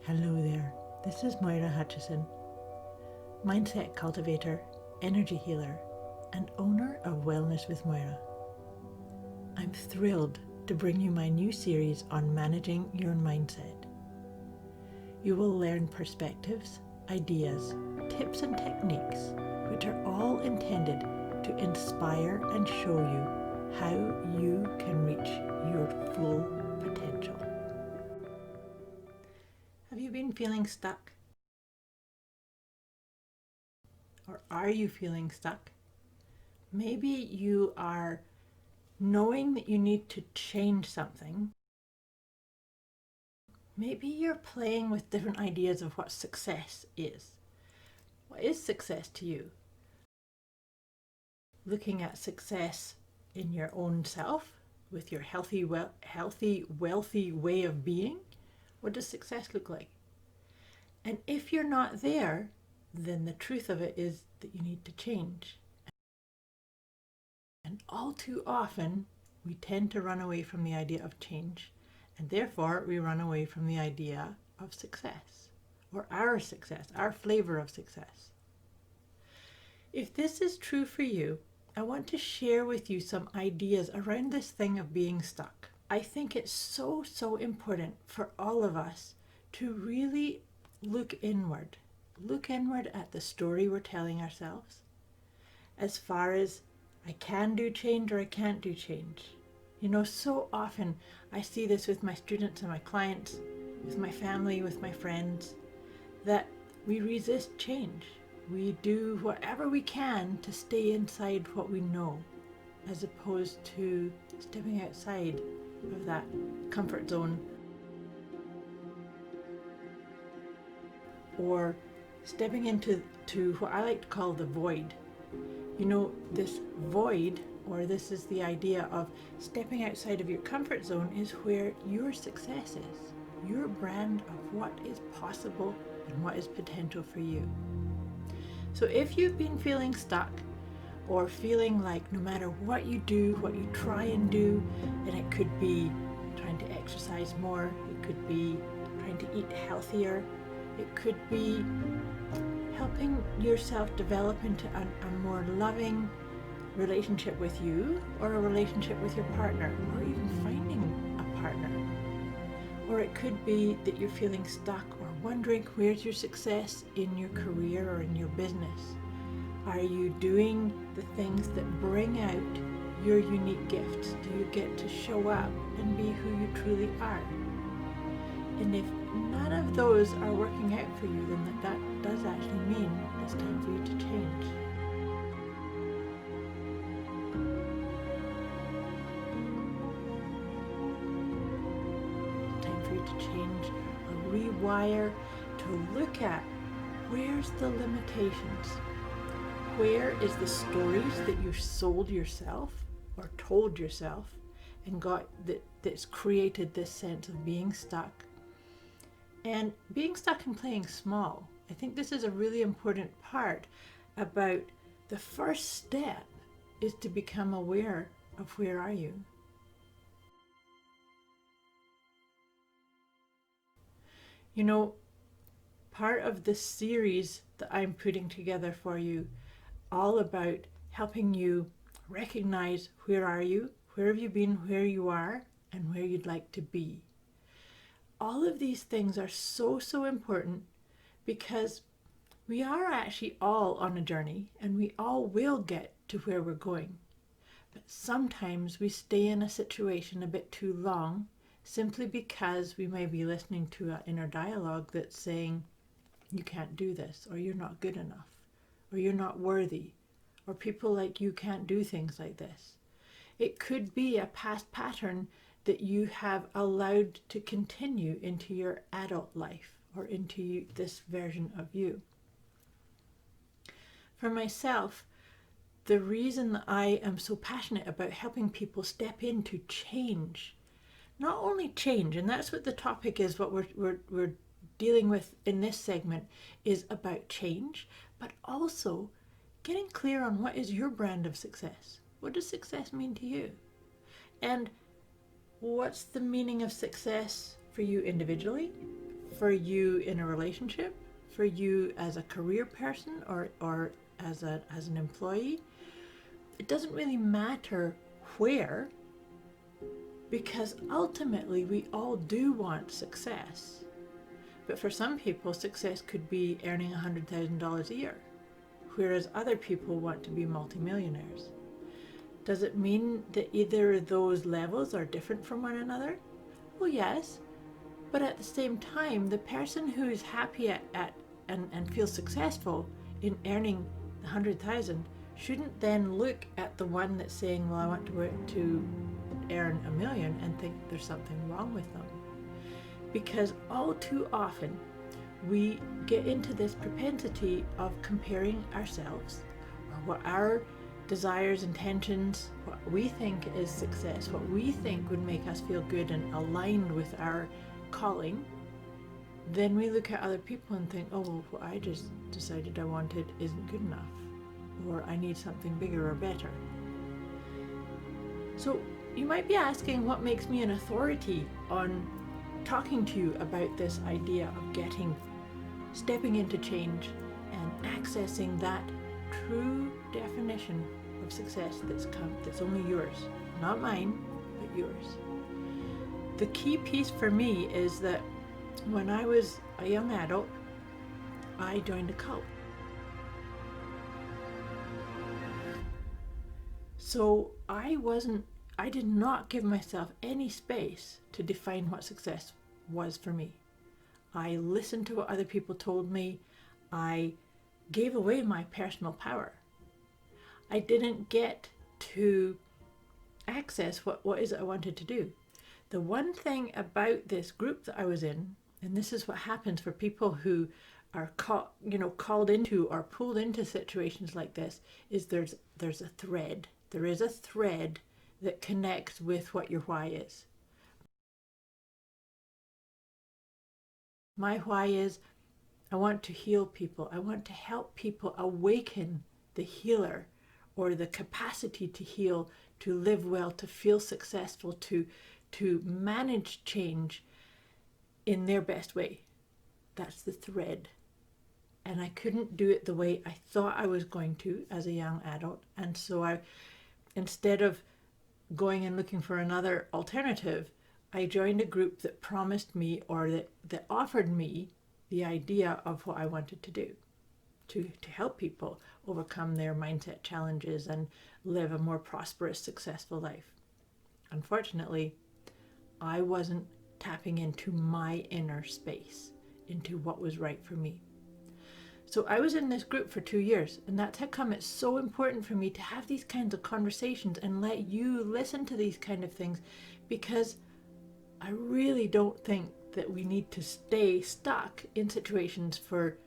Hello there, this is Moira Hutchison, mindset cultivator, energy healer, and owner of Wellness with Moira. I'm thrilled to bring you my new series on managing your mindset. You will learn perspectives, ideas, tips and techniques which are all intended to inspire and show you how you can reach your full potential. Have you been feeling stuck? Or are you feeling stuck? Maybe you are knowing that you need to change something. Maybe you're playing with different ideas of what success is. What is success to you? Looking at success in your own self, with your healthy, wealthy way of being, what does success look like? And if you're not there, then the truth of it is that you need to change. And all too often, we tend to run away from the idea of change, and therefore we run away from the idea of success, or our success, our flavor of success. If this is true for you, I want to share with you some ideas around this thing of being stuck. I think it's so important for all of us to really look inward at the story we're telling ourselves, as far as I can do change or I can't do change. You know, so often I see this with my students and my clients, with my family, with my friends, that we resist change. We do whatever we can to stay inside what we know, as opposed to stepping outside of that comfort zone, or stepping into what I like to call the void. You know, this void, or this is the idea of stepping outside of your comfort zone, is where your success is, your brand of what is possible and what is potential for you. So if you've been feeling stuck, or feeling like no matter what you do, what you try and do, and it could be trying to exercise more, it could be trying to eat healthier, it could be helping yourself develop into a more loving relationship with you, or a relationship with your partner, or even finding a partner. Or it could be that you're feeling stuck or wondering where's your success in your career or in your business. Are you doing the things that bring out your unique gifts? Do you get to show up and be who you truly are? And if none of those are working out for you, then that does actually mean it's time for you to change. It's time for you to change or rewire, to look at where's the limitations. Where is the stories that you sold yourself or told yourself and got that's created this sense of being stuck? And being stuck and playing small. I think this is a really important part about the first step is to become aware of where are you. You know, part of this series that I'm putting together for you, all about helping you recognize where are you, where have you been, where you are, and where you'd like to be. All of these things are so important, because we are actually all on a journey, and we all will get to where we're going. But sometimes we stay in a situation a bit too long, simply because we may be listening to an inner dialogue that's saying, you can't do this, or you're not good enough, or you're not worthy, or people like you can't do things like this. It could be a past pattern that you have allowed to continue into your adult life, or into this version of you. For myself, the reason that I am so passionate about helping people step into change, not only change, and that's what the topic is, what we're dealing with in this segment is about change, but also getting clear on what is your brand of success. What does success mean to you? And what's the meaning of success for you individually, for you in a relationship, for you as a career person, or as an employee. It doesn't really matter where, because ultimately we all do want success. But for some people, success could be earning $100,000 a year, whereas other people want to be multimillionaires. Does it mean that either of those levels are different from one another? Well, yes, but at the same time, the person who is happy and feels successful in earning the 100,000 shouldn't then look at the one that's saying, well, I want to earn $1 million, and think there's something wrong with them. Because all too often we get into this propensity of comparing ourselves, or what our desires, intentions, what we think is success, what we think would make us feel good and aligned with our calling. Then we look at other people and think, oh, well, what I just decided I wanted isn't good enough, or I need something bigger or better. So you might be asking, what makes me an authority on talking to you about this idea of stepping into change and accessing that true definition of success that's only yours, not mine, but yours. The key piece for me is that when I was a young adult, I joined a cult. So I did not give myself any space to define what success was for me. I listened to what other people told me. I gave away my personal power. I didn't get to access what is it I wanted to do. The one thing about this group that I was in, and this is what happens for people who are called into or pulled into situations like this, is there's a thread. There is a thread that connects with what your why is. My why is, I want to heal people. I want to help people awaken the healer, or the capacity to heal, to live well, to feel successful, to manage change in their best way. That's the thread. And I couldn't do it the way I thought I was going to as a young adult. And so instead of going and looking for another alternative, I joined a group that promised me, or that offered me the idea of what I wanted to do, to help people overcome their mindset challenges and live a more prosperous, successful life. Unfortunately, I wasn't tapping into my inner space, into what was right for me. So I was in this group for 2 years, and that's how come it's so important for me to have these kinds of conversations and let you listen to these kind of things, because I really don't think that we need to stay stuck in situations for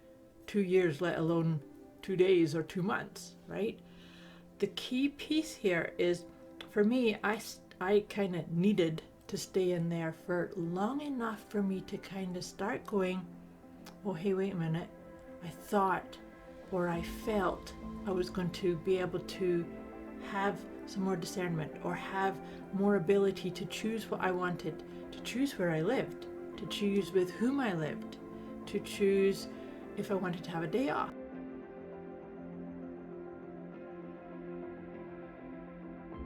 2 years, let alone 2 days or 2 months, right? The key piece here is, for me, I kind of needed to stay in there for long enough for me to kind of start going, oh, hey, wait a minute. I thought, or I felt I was going to be able to have some more discernment, or have more ability to choose what I wanted, to choose where I lived, to choose with whom I lived, to choose if I wanted to have a day off.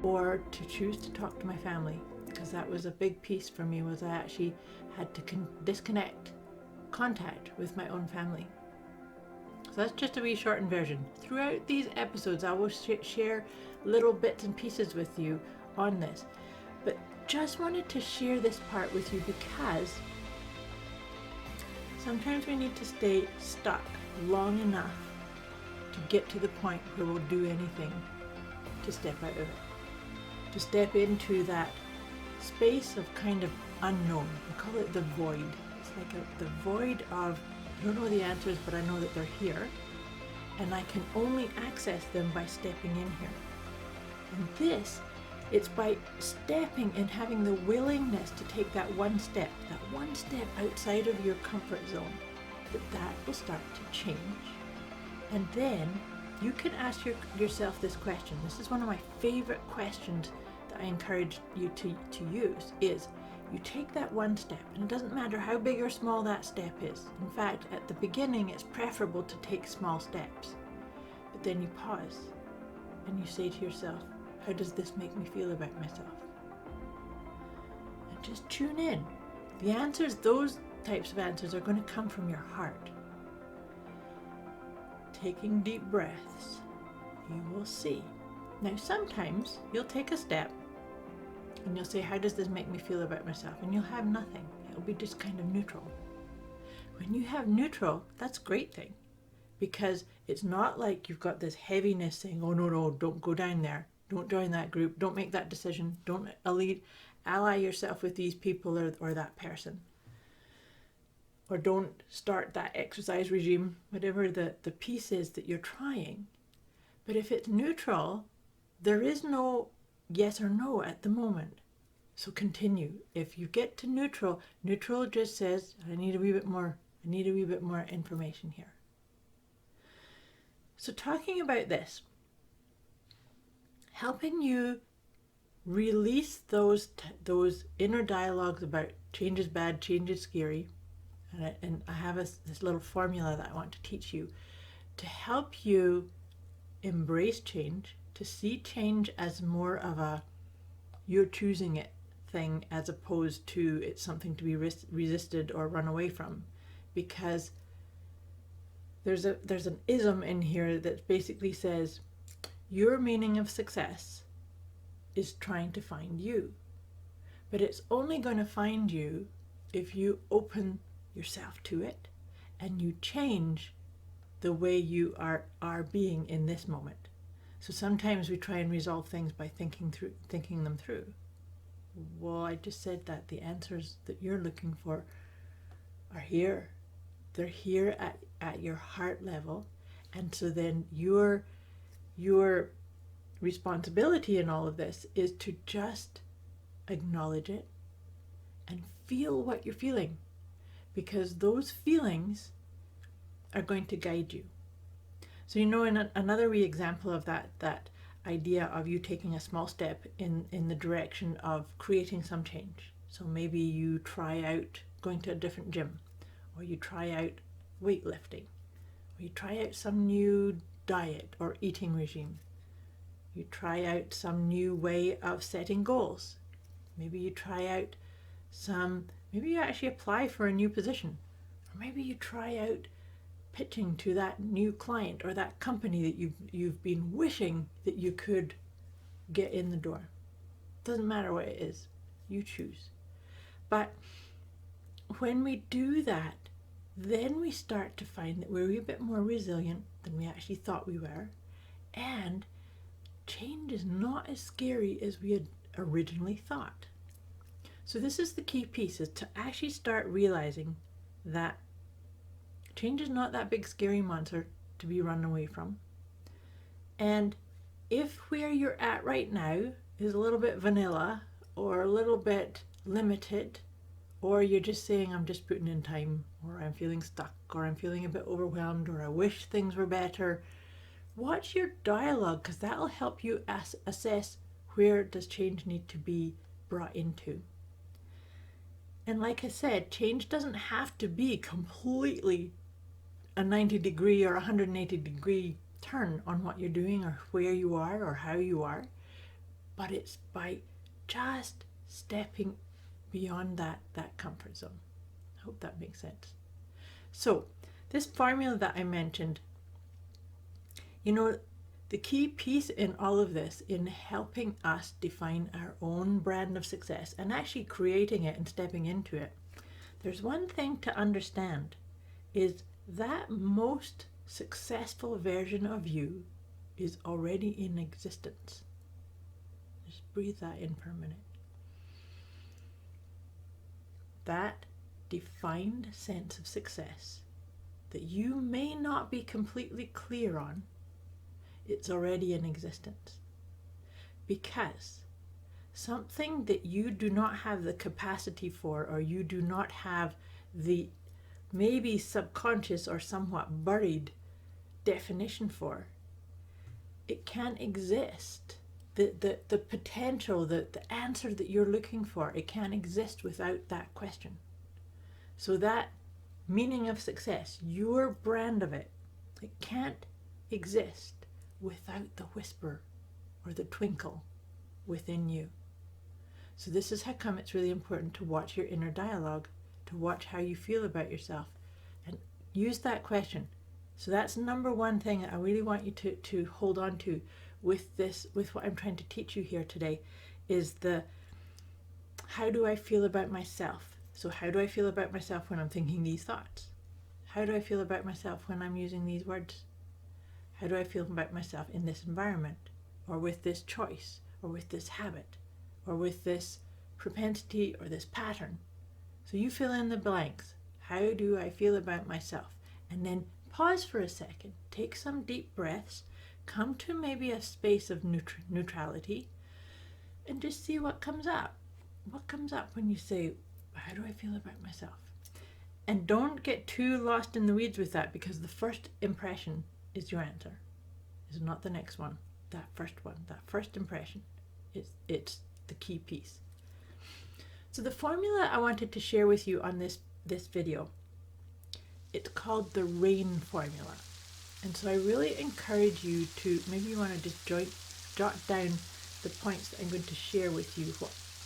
Or to choose to talk to my family, because that was a big piece for me, was I actually had to disconnect contact with my own family. So that's just a wee shortened version. Throughout these episodes, I will share little bits and pieces with you on this. But just wanted to share this part with you, because sometimes we need to stay stuck long enough to get to the point where we'll do anything to step out of it. To step into that space of kind of unknown. I call it the void. It's like the void of, I don't know the answers, but I know that they're here, and I can only access them by stepping in here. And it's by stepping and having the willingness to take that one step outside of your comfort zone, that will start to change. And then you can ask yourself this question. This is one of my favorite questions that I encourage you to use, is You take that one step, and it doesn't matter how big or small that step is. In fact, at the beginning, it's preferable to take small steps. But then you pause and you say to yourself, how does this make me feel about myself? And just tune in. The answers, those types of answers, are going to come from your heart. Taking deep breaths, you will see. Now, sometimes you'll take a step and you'll say, how does this make me feel about myself? And you'll have nothing. It'll be just kind of neutral. When you have neutral, that's a great thing, because it's not like you've got this heaviness saying, oh no, don't go down there. Don't join that group. Don't make that decision. Don't ally yourself with these people or that person. Or don't start that exercise regime, whatever the piece is that you're trying. But if it's neutral, there is no yes or no at the moment. So continue. If you get to neutral, neutral just says, I need a wee bit more information here. So talking about this, helping you release those inner dialogues about change is bad, change is scary. And I have this little formula that I want to teach you to help you embrace change, to see change as more of a you're choosing it thing, as opposed to it's something to be resisted or run away from. Because there's an ism in here that basically says your meaning of success is trying to find you. But it's only going to find you if you open yourself to it and you change the way you are being in this moment. So sometimes we try and resolve things by thinking them through. Well, I just said that the answers that you're looking for are here. They're here at your heart level. And so then your responsibility in all of this is to just acknowledge it and feel what you're feeling, because those feelings are going to guide you. So, in another wee example of that idea of you taking a small step in the direction of creating some change. So maybe you try out going to a different gym, or you try out weightlifting, or you try out some new diet or eating regime. You try out some new way of setting goals. Maybe you try out maybe you actually apply for a new position, or maybe you try out pitching to that new client or that company that you've been wishing that you could get in the door. Doesn't matter what it is, you choose. But when we do that, then we start to find that we're a bit more resilient than we actually thought we were, and change is not as scary as we had originally thought. So this is the key piece, is to actually start realizing that change is not that big scary monster to be run away from. And if where you're at right now is a little bit vanilla or a little bit limited, or you're just saying I'm just putting in time, or I'm feeling stuck, or I'm feeling a bit overwhelmed, or I wish things were better, watch your dialogue, because that'll help you assess where does change need to be brought into. And like I said, change doesn't have to be completely a 90-degree or 180-degree turn on what you're doing or where you are or how you are, but it's by just stepping beyond that comfort zone. I hope that makes sense. So this formula that I mentioned, the key piece in all of this, in helping us define our own brand of success and actually creating it and stepping into it, there's one thing to understand, is that most successful version of you is already in existence. Just breathe that in for a minute. That defined sense of success that you may not be completely clear on, it's already in existence. Because something that you do not have the capacity for, or you do not have the maybe subconscious or somewhat buried definition for, it can exist the potential, the answer that you're looking for, it can't exist without that question. So that meaning of success, your brand of it, it can't exist without the whisper or the twinkle within you. So this is how come it's really important to watch your inner dialogue, to watch how you feel about yourself, and use that question. So that's number one thing I really want you to hold on to with what I'm trying to teach you here today, is the how do I feel about myself? So how do I feel about myself when I'm thinking these thoughts? How do I feel about myself when I'm using these words? How do I feel about myself in this environment, or with this choice, or with this habit, or with this propensity or this pattern? So you fill in the blanks. How do I feel about myself? And then pause for a second, take some deep breaths, come to maybe a space of neutrality, and just see what comes up. What comes up when you say, how do I feel about myself? And don't get too lost in the weeds with that, because the first impression is your answer. It's not the next one. That first impression, it's the key piece. So the formula I wanted to share with you on this video, it's called the RAIN formula. And so I really encourage you to, maybe you want to just jot down the points that I'm going to share with you,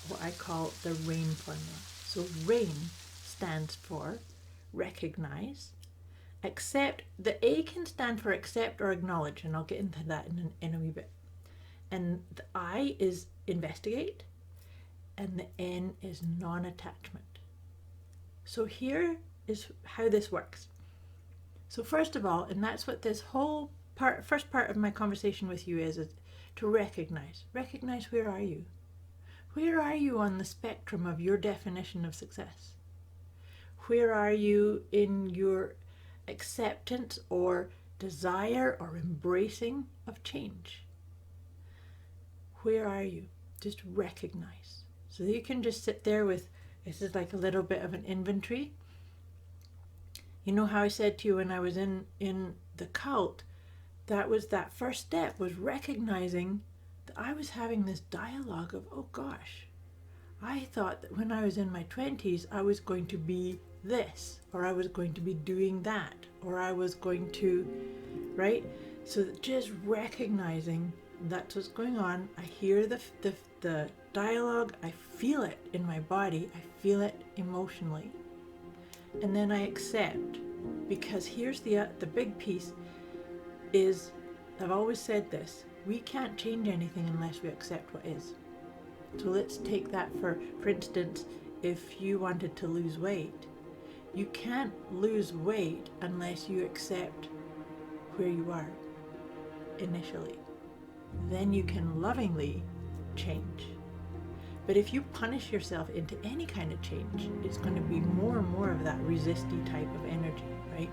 what I call the RAIN formula. So RAIN stands for recognize, accept. The A can stand for accept or acknowledge, and I'll get into that in a wee bit. And the I is investigate, and the N is non-attachment. So here is how this works. So first of all, and that's what this whole first part of my conversation with you is to recognize. Recognize, where are you? Where are you on the spectrum of your definition of success? Where are you in your acceptance or desire or embracing of change? Where are you? Just recognize. So you can just sit there with, this is like a little bit of an inventory. You know how I said to you when I was in the cult, that first step was recognizing that I was having this dialogue of, oh gosh, I thought that when I was in my 20s, I was going to be this, or I was going to be doing that, or I was going to, right? So just recognizing that's what's going on. I hear the dialogue, I feel it in my body, I feel it emotionally. And then I accept, because here's the big piece is, I've always said this, we can't change anything unless we accept what is. So let's take that for instance, if you wanted to lose weight, you can't lose weight unless you accept where you are initially. Then you can lovingly change. But if you punish yourself into any kind of change, it's going to be more and more of that resisty type of energy, right?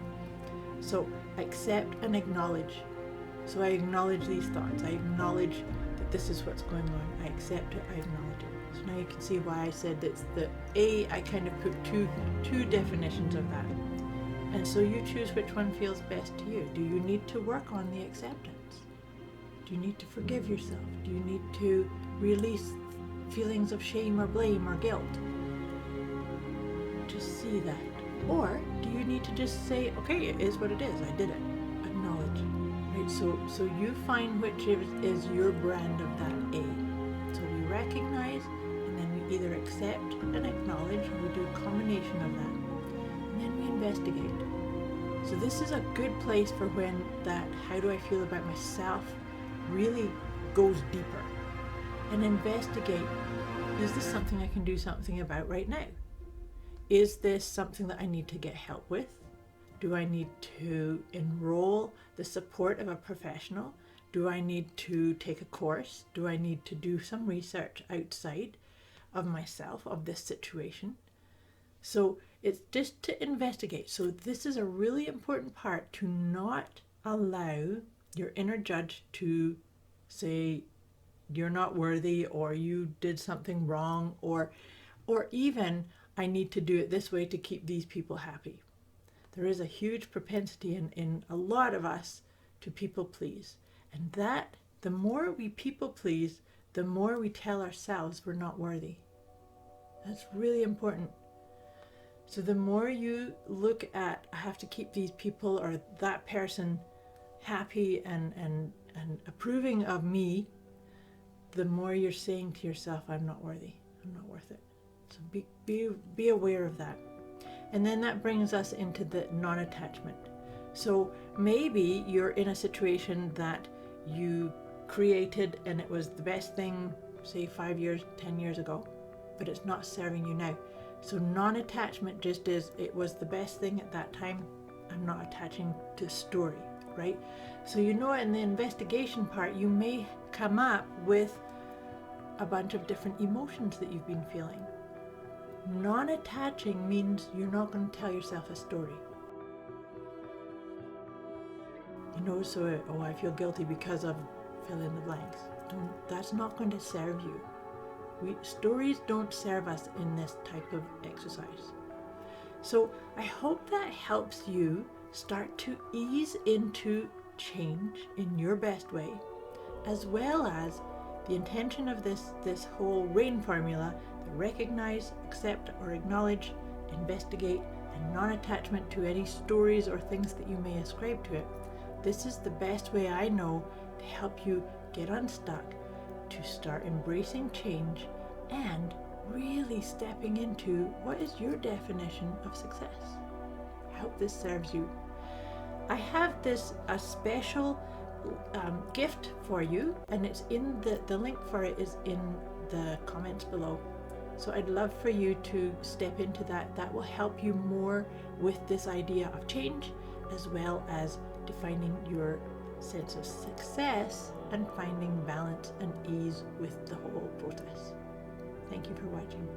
So accept and acknowledge. So I acknowledge these thoughts. I acknowledge that this is what's going on. I accept it. I acknowledge it. So now you can see why I said that's the A. I kind of put two definitions of that. And so you choose which one feels best to you. Do you need to work on the acceptance? Do you need to forgive yourself? Do you need to release feelings of shame or blame or guilt? Just see that. Or do you need to just say, okay, it is what it is. I did it. Acknowledge. Right? So you find which is your brand of that A. So we recognize, and then we either accept and acknowledge, or we do a combination of that. And then we investigate. So this is a good place for when that how do I feel about myself really goes deeper. And investigate, is this something I can do something about right now? Is this something that I need to get help with? Do I need to enroll the support of a professional? Do I need to take a course? Do I need to do some research outside of myself, of this situation? So it's just to investigate. So this is a really important part, to not allow your inner judge to say you're not worthy, or you did something wrong, or even I need to do it this way to keep these people happy. There is a huge propensity in a lot of us to people please, and that The more we people please, the more we tell ourselves we're not worthy. That's really important. So the more you look at, I have to keep these people or that person happy and approving of me, the more you're saying to yourself, I'm not worthy, I'm not worth it. So be aware of that. And then that brings us into the non-attachment. So maybe you're in a situation that you created and it was the best thing, say 5 years, 10 years ago, but it's not serving you now. So non-attachment just is, it was the best thing at that time, I'm not attaching to the story, right? So in the investigation part, you may come up with a bunch of different emotions that you've been feeling. Non-attaching means you're not going to tell yourself a story. So, I feel guilty because of fill in the blanks. That's not going to serve you. Stories don't serve us in this type of exercise. So I hope that helps you start to ease into change in your best way, as well as the intention of this whole RAIN formula, the recognize, accept or acknowledge, investigate, and non-attachment to any stories or things that you may ascribe to it. This is the best way I know to help you get unstuck, to start embracing change and really stepping into what is your definition of success. I hope this serves you. I have a special gift for you, and it's in the link for it is in the comments below. So I'd love for you to step into that. That will help you more with this idea of change, as well as defining your sense of success and finding balance and ease with the whole process. Thank you for watching.